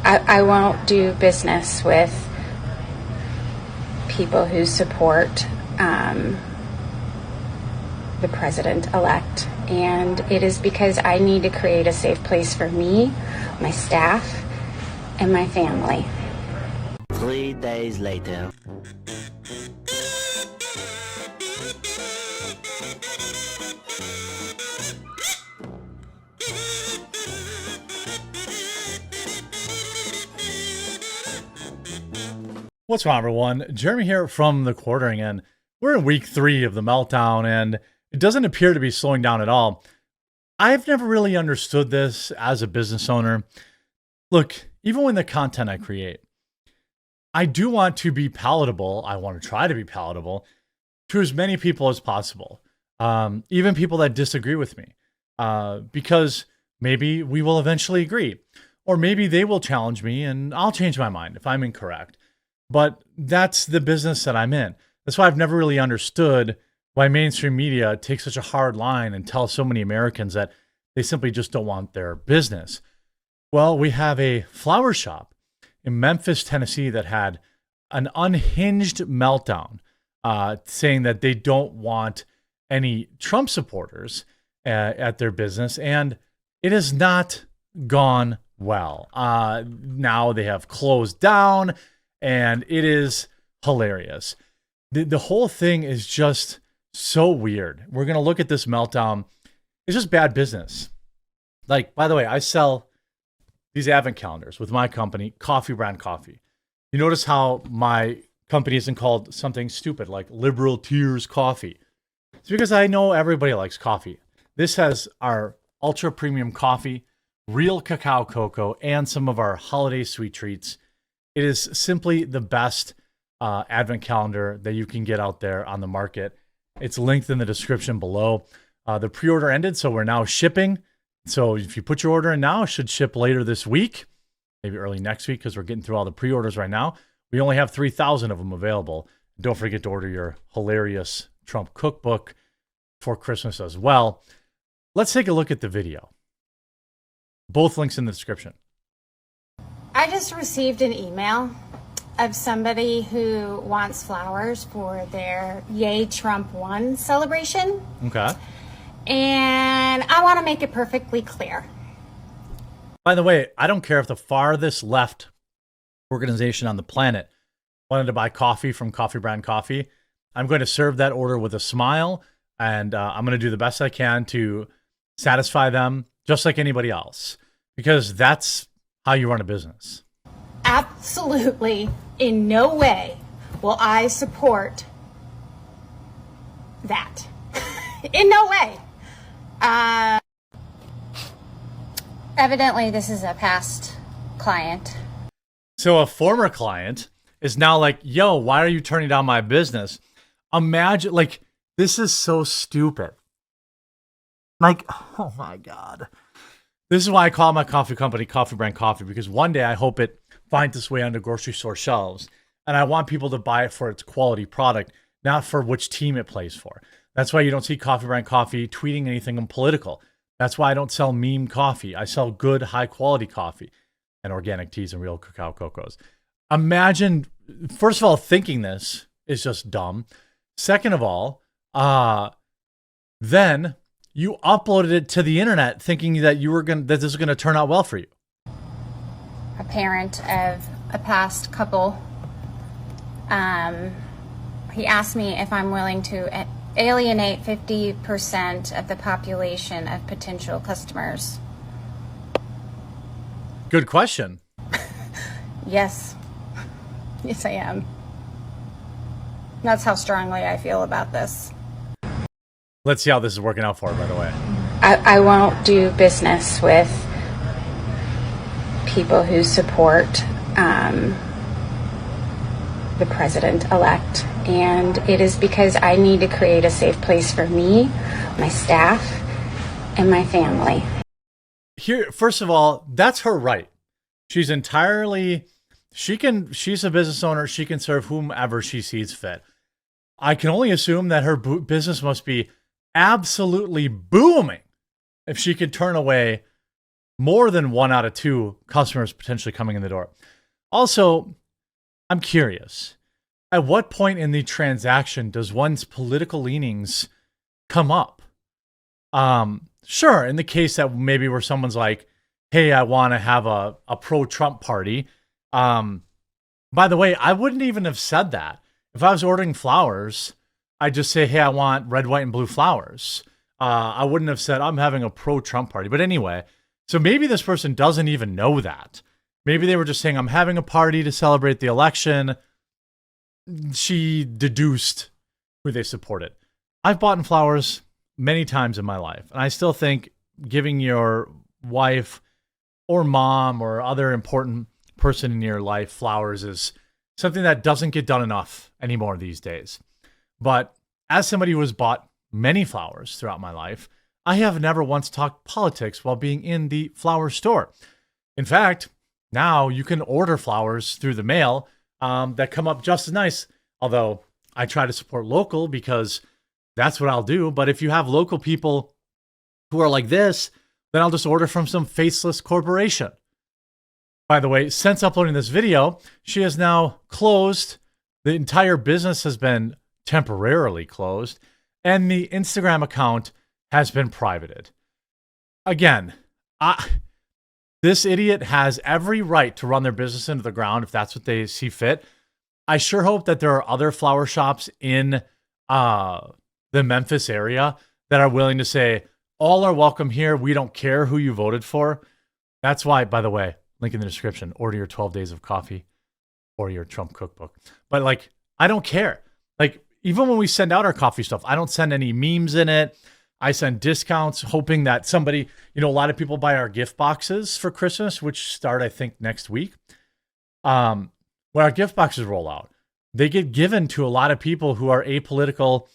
I won't do business with people who support the president-elect, and it is because I need to create a safe place for me, my staff, and my family. 3 days later. What's wrong, everyone? Jeremy here from The Quartering, and we're in week 3 of the meltdown, and it doesn't appear to be slowing down at all. I've never really understood this as a business owner. Look, even with the content I create, I do want to be palatable. I want to try to be palatable to as many people as possible, even people that disagree with me, because maybe we will eventually agree, or maybe they will challenge me and I'll change my mind if I'm incorrect. But that's the business that I'm in. That's why I've never really understood why mainstream media takes such a hard line and tells so many Americans that they simply just don't want their business. Well, we have a flower shop in Memphis, Tennessee that had an unhinged meltdown, saying that they don't want any Trump supporters at their business. And it has not gone well. Now they have closed down, and it is hilarious. The whole thing is just so weird. We're going to look at this meltdown. It's just bad business. Like, by the way, I sell these advent calendars with my company, Coffee Brand Coffee. You notice how my company isn't called something stupid like Liberal Tears Coffee. It's because I know everybody likes coffee. This has our ultra premium coffee, real cacao cocoa, and some of our holiday sweet treats. It is simply the best advent calendar that you can get out there on the market. It's linked in the description below. The pre-order ended, so we're now shipping. So if you put your order in now, it should ship later this week, maybe early next week, because we're getting through all the pre-orders right now. We only have 3,000 of them available. Don't forget to order your hilarious Trump cookbook for Christmas as well. Let's take a look at the video. Both links in the description. I just received an email of somebody who wants flowers for their Yay Trump Won celebration. Okay. And I want to make it perfectly clear. By the way, I don't care if the farthest left organization on the planet wanted to buy coffee from Coffee Brand Coffee. I'm going to serve that order with a smile, and I'm going to do the best I can to satisfy them just like anybody else, because that's how you run a business. Absolutely, in no way will I support that. In no way. Evidently, this is a past client. So a former client is now like, yo, why are you turning down my business? Imagine, like, this is so stupid. Like, oh my God. This is why I call my coffee company Coffee Brand Coffee, because one day I hope it finds its way onto grocery store shelves. And I want people to buy it for its quality product, not for which team it plays for. That's why you don't see Coffee Brand Coffee tweeting anything political. That's why I don't sell meme coffee. I sell good, high quality coffee and organic teas and real cacao cocos. Imagine, first of all, thinking this is just dumb. Second of all, then you uploaded it to the internet thinking that that this was gonna turn out well for you. A parent of a past couple. He asked me if I'm willing to alienate 50% of the population of potential customers. Good question. Yes. Yes, I am. That's how strongly I feel about this. Let's see how this is working out for her, by the way. I won't do business with people who support the president-elect, and it is because I need to create a safe place for me, my staff, and my family. Here, first of all, that's her right. She's entirely, she's a business owner. She can serve whomever she sees fit. I can only assume that her business must be absolutely booming if she could turn away more than 1 out of 2 customers potentially coming in the door. Also, I'm curious, at what point in the transaction does one's political leanings come up? Sure, in the case that maybe where someone's like, hey, I want to have a pro-Trump party. By the way, I wouldn't even have said that. If I was ordering flowers, I'd just say, hey, I want red, white, and blue flowers. I wouldn't have said, I'm having a pro-Trump party. But anyway, so maybe this person doesn't even know that. Maybe they were just saying, I'm having a party to celebrate the election. She deduced who they supported. I've bought in flowers many times in my life, and I still think giving your wife or mom or other important person in your life flowers is something that doesn't get done enough anymore these days. But as somebody who has bought many flowers throughout my life, I have never once talked politics while being in the flower store. In fact, now you can order flowers through the mail that come up just as nice, although I try to support local because that's what I'll do. But if you have local people who are like this, then I'll just order from some faceless corporation. By the way, since uploading this video, she has now closed. The entire business has been temporarily closed, and the Instagram account has been privated. Again, this idiot has every right to run their business into the ground if that's what they see fit. I sure hope that there are other flower shops in the Memphis area that are willing to say, all are welcome here. We don't care who you voted for. That's why, by the way, link in the description, order your 12 days of coffee or your Trump cookbook. But like, I don't care. Like, even when we send out our coffee stuff, I don't send any memes in it. I send discounts hoping that somebody, a lot of people buy our gift boxes for Christmas, which start, I think, next week. When our gift boxes roll out, they get given to a lot of people who are apolitical,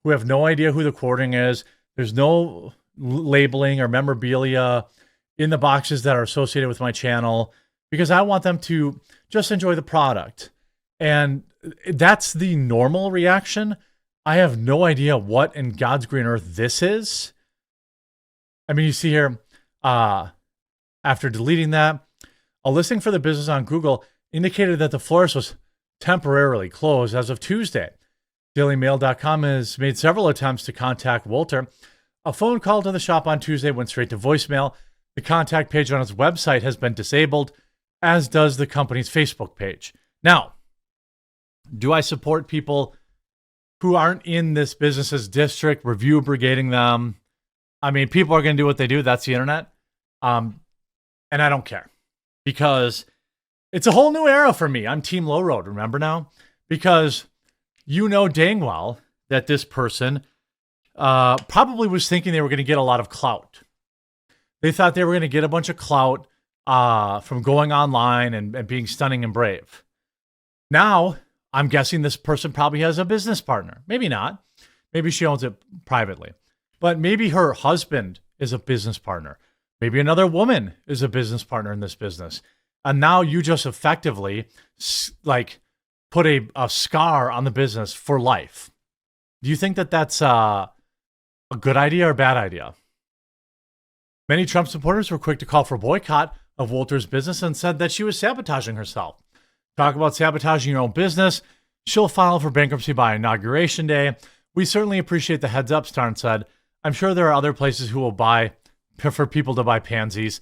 who have no idea who the quartering is. There's no labeling or memorabilia in the boxes that are associated with my channel because I want them to just enjoy the product. And that's the normal reaction. I have no idea what in God's green earth this is. I mean, you see here, after deleting that, a listing for the business on Google indicated that the florist was temporarily closed as of Tuesday. DailyMail.com has made several attempts to contact Wolter. A phone call to the shop on Tuesday went straight to voicemail. The contact page on its website has been disabled, as does the company's Facebook page. Now, do I support people who aren't in this business's district, review brigading them? I mean, people are going to do what they do. That's the internet. And I don't care because it's a whole new era for me. I'm Team Low Road, remember now? Because you know dang well that this person probably was thinking they were going to get a lot of clout. They thought they were going to get a bunch of clout from going online and being stunning and brave. Now, I'm guessing this person probably has a business partner. Maybe not. Maybe she owns it privately. But maybe her husband is a business partner. Maybe another woman is a business partner in this business. And now you just effectively put a scar on the business for life. Do you think that that's a good idea or a bad idea? Many Trump supporters were quick to call for a boycott of Wolter's business and said that she was sabotaging herself. Talk about sabotaging your own business. She'll file for bankruptcy by Inauguration Day. We certainly appreciate the heads up, Starn said. I'm sure there are other places who will prefer people to buy pansies.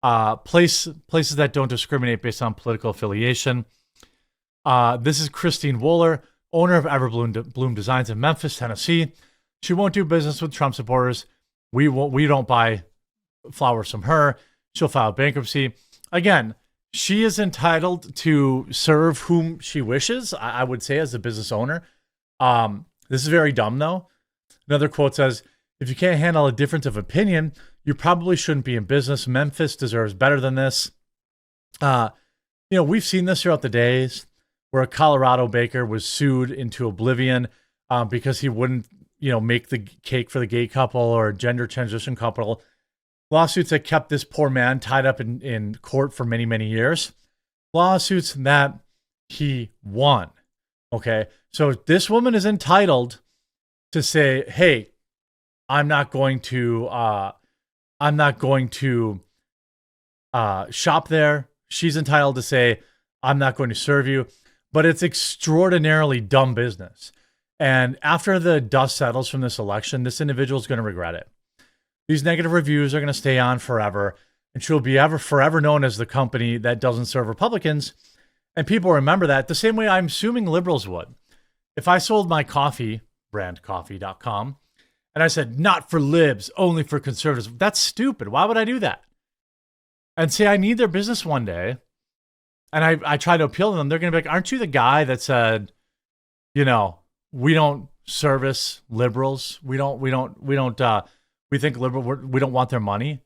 Places that don't discriminate based on political affiliation. This is Christine Wohler, owner of Everbloom Designs in Memphis, Tennessee. She won't do business with Trump supporters. We don't buy flowers from her. She'll file bankruptcy. Again, she is entitled to serve whom she wishes, I would say, as a business owner. This is very dumb, though. Another quote says, if you can't handle a difference of opinion, you probably shouldn't be in business. Memphis deserves better than this. We've seen this throughout the days where a Colorado baker was sued into oblivion because he wouldn't, make the cake for the gay couple or gender transition couple. Lawsuits that kept this poor man tied up in court for many, many years. Lawsuits that he won. Okay. So this woman is entitled to say, hey, I'm not going to shop there. She's entitled to say, I'm not going to serve you. But it's extraordinarily dumb business. And after the dust settles from this election, this individual is going to regret it. These negative reviews are going to stay on forever, and she'll be forever known as the company that doesn't serve Republicans. And people remember that the same way I'm assuming liberals would. If I sold my coffee, brandcoffee.com, and I said, not for libs, only for conservatives, that's stupid. Why would I do that? And say I need their business one day, and I try to appeal to them, they're going to be like, aren't you the guy that said, we don't service liberals. We think liberal, we don't want their money.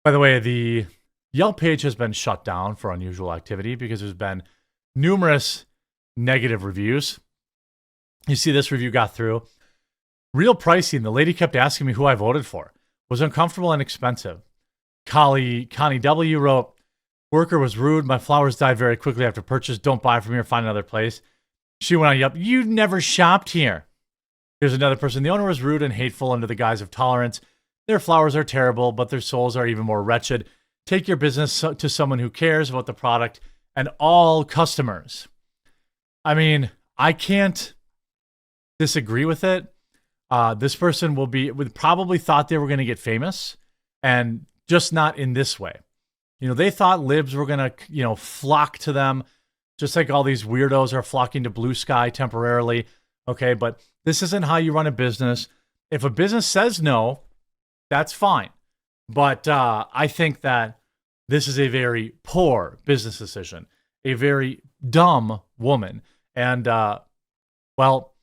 By the way, the Yelp page has been shut down for unusual activity because there's been numerous negative reviews. You see, this review got through. Real pricing. The lady kept asking me who I voted for. Was uncomfortable and expensive. Connie W. wrote, worker was rude. My flowers died very quickly after purchase. Don't buy from here. Find another place. She went on Yelp. You never shopped here. Here's another person. The owner was rude and hateful under the guise of tolerance. Their flowers are terrible, but their souls are even more wretched. Take your business to someone who cares about the product and all customers. I mean, I can't disagree with it. This person would probably thought they were going to get famous, and just not in this way. They thought libs were going to, flock to them, just like all these weirdos are flocking to Blue Sky temporarily. Okay, but this isn't how you run a business. If a business says no, that's fine. But I think that this is a very poor business decision, a very dumb woman. And, well,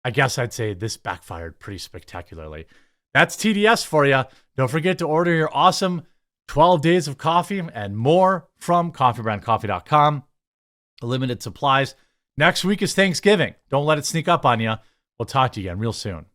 I guess I'd say this backfired pretty spectacularly. That's TDS for you. Don't forget to order your awesome 12 days of coffee and more from coffeebrandcoffee.com. Limited supplies. Next week is Thanksgiving. Don't let it sneak up on you. We'll talk to you again real soon.